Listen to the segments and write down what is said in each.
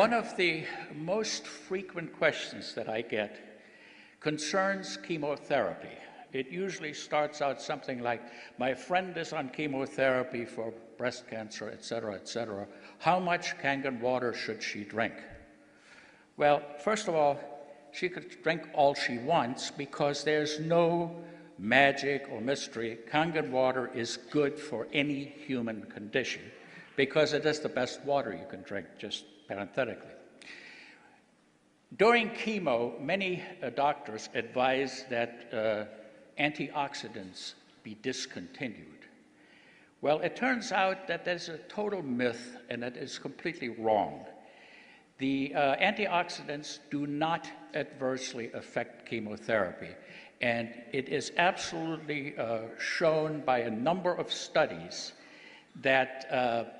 One of the most frequent questions that I get concerns chemotherapy. It usually starts out something like, my friend is on chemotherapy for breast cancer, et cetera, how much Kangen water should she drink? Well, first of all, she could drink all she wants because there's no magic or mystery. Kangen water is good for any human condition because it is the best water you can drink, just parenthetically. During chemo, many doctors advise that antioxidants be discontinued. Well, it turns out that there's a total myth and that is completely wrong. The antioxidants do not adversely affect chemotherapy, and it is absolutely shown by a number of studies that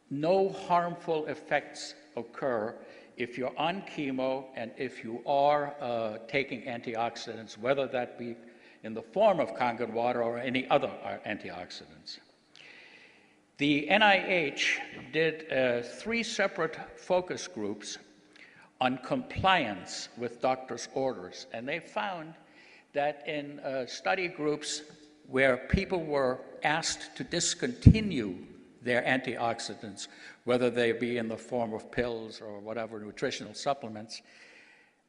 no harmful effects occur if you're on chemo and if you are taking antioxidants, whether that be in the form of Kangen water or any other antioxidants. The NIH did 3 separate focus groups on compliance with doctors' orders, and they found that in study groups where people were asked to discontinue their antioxidants, whether they be in the form of pills or whatever nutritional supplements,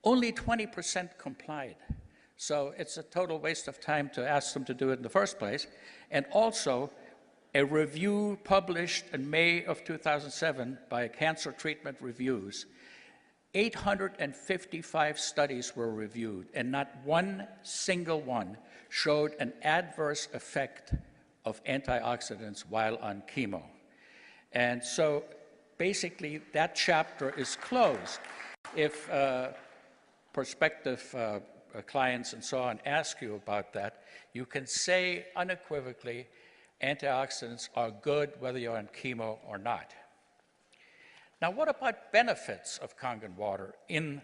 only 20% complied. So it's a total waste of time to ask them to do it in the first place. And also, a review published in May of 2007 by Cancer Treatment Reviews, 855 studies were reviewed, and not one single one showed an adverse effect of antioxidants while on chemo. And so basically that chapter is closed. If prospective clients and so on ask you about that, you can say unequivocally, antioxidants are good whether you're on chemo or not. Now, what about benefits of Kangen water in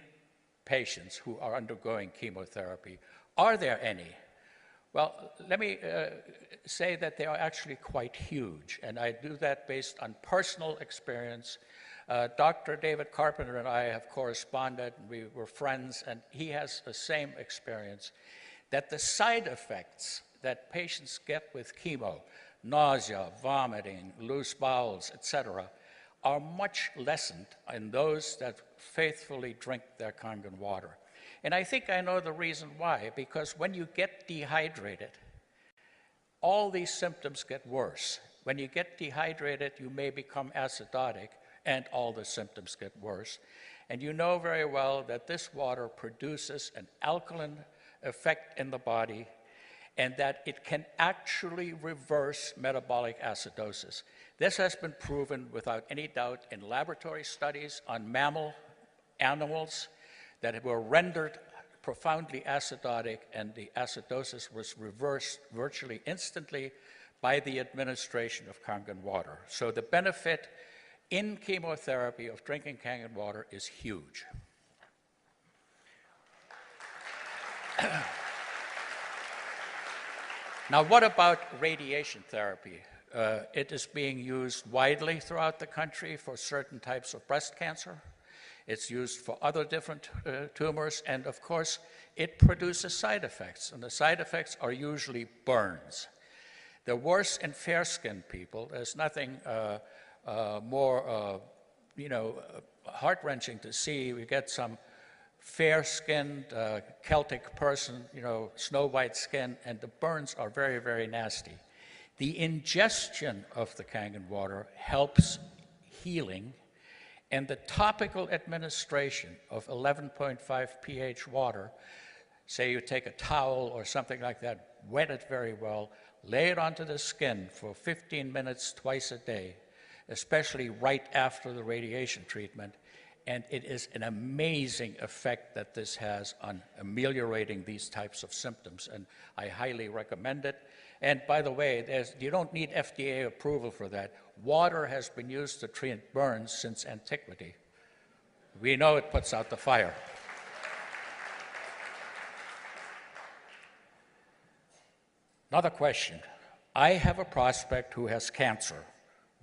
patients who are undergoing chemotherapy? Are there any? Well, let me say that they are actually quite huge, and I do that based on personal experience. Dr. David Carpenter and I have corresponded, and we were friends, and he has the same experience, that the side effects that patients get with chemo, nausea, vomiting, loose bowels, etc., are much lessened in those that faithfully drink their Kangen water. And I think I know the reason why, because when you get dehydrated, all these symptoms get worse. When you get dehydrated, you may become acidotic, and all the symptoms get worse. And you know very well that this water produces an alkaline effect in the body, and that it can actually reverse metabolic acidosis. This has been proven without any doubt in laboratory studies on mammal animals that were rendered profoundly acidotic, and the acidosis was reversed virtually instantly by the administration of Kangen water. So the benefit in chemotherapy of drinking Kangen water is huge. Now, what about radiation therapy? It is being used widely throughout the country for certain types of breast cancer. It's used for other different tumors, and of course, it produces side effects, and the side effects are usually burns. They're worse in fair-skinned people. There's nothing more, heart-wrenching to see. We get some fair-skinned Celtic person, snow-white skin, and the burns are very, very nasty. The ingestion of the Kangen water helps healing, and the topical administration of 11.5 pH water, say you take a towel or something like that, wet it very well, lay it onto the skin for 15 minutes twice a day, especially right after the radiation treatment, and it is an amazing effect that this has on ameliorating these types of symptoms, and I highly recommend it. And by the way, you don't need FDA approval for that. Water has been used to treat burns since antiquity. We know it puts out the fire. Another question. I have a prospect who has cancer.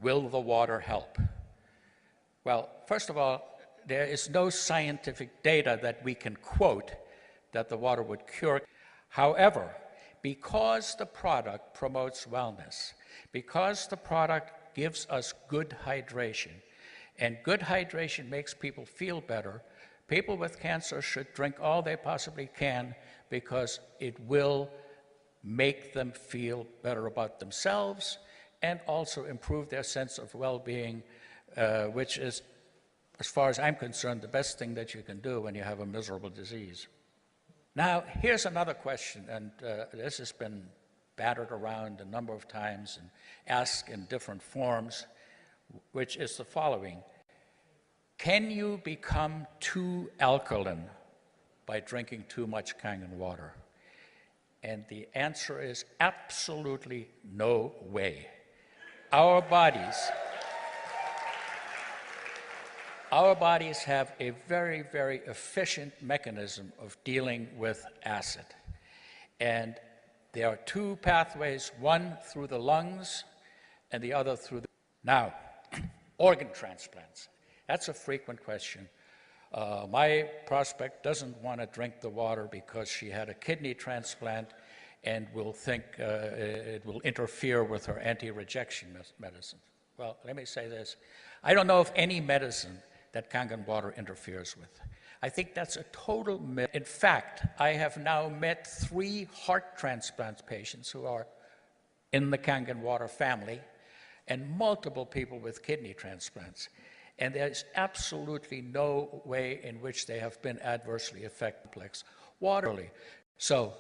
Will the water help? Well, first of all, there is no scientific data that we can quote that the water would cure. However, because the product promotes wellness, because the product gives us good hydration, and good hydration makes people feel better, people with cancer should drink all they possibly can because it will make them feel better about themselves and also improve their sense of well-being, which is, as far as I'm concerned, the best thing that you can do when you have a miserable disease. Now, here's another question, and this has been battered around a number of times and asked in different forms, which is the following. Can you become too alkaline by drinking too much Kangen water? And the answer is absolutely no way. Our bodies have a very, very efficient mechanism of dealing with acid. And there are two pathways, one through the lungs and the other through the... Now, organ transplants. That's a frequent question. My prospect doesn't want to drink the water because she had a kidney transplant and will think it will interfere with her anti-rejection medicine. Well, let me say this. I don't know of any medicine that Kangen water interferes with. I think that's a total myth. In fact, I have now met 3 heart transplant patients who are in the Kangen water family and multiple people with kidney transplants. And there's absolutely no way in which they have been adversely affected. Waterly. So,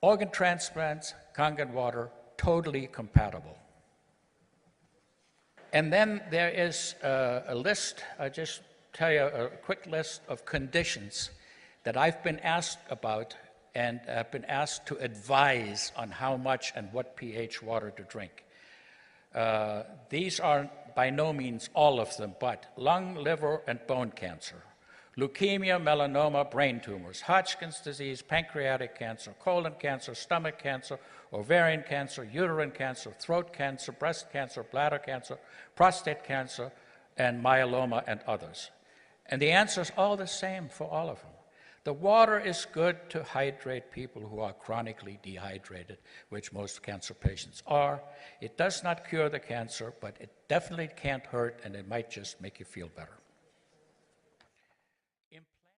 organ transplants, Kangen water, totally compatible. And then there is a list, I'll just tell you a quick list of conditions that I've been asked about and have been asked to advise on how much and what pH water to drink. These are by no means all of them, but lung, liver, and bone cancer, leukemia, melanoma, brain tumors, Hodgkin's disease, pancreatic cancer, colon cancer, stomach cancer, ovarian cancer, uterine cancer, throat cancer, breast cancer, bladder cancer, prostate cancer, and myeloma, and others. And the answer is all the same for all of them. The water is good to hydrate people who are chronically dehydrated, which most cancer patients are. It does not cure the cancer, but it definitely can't hurt, and it might just make you feel better.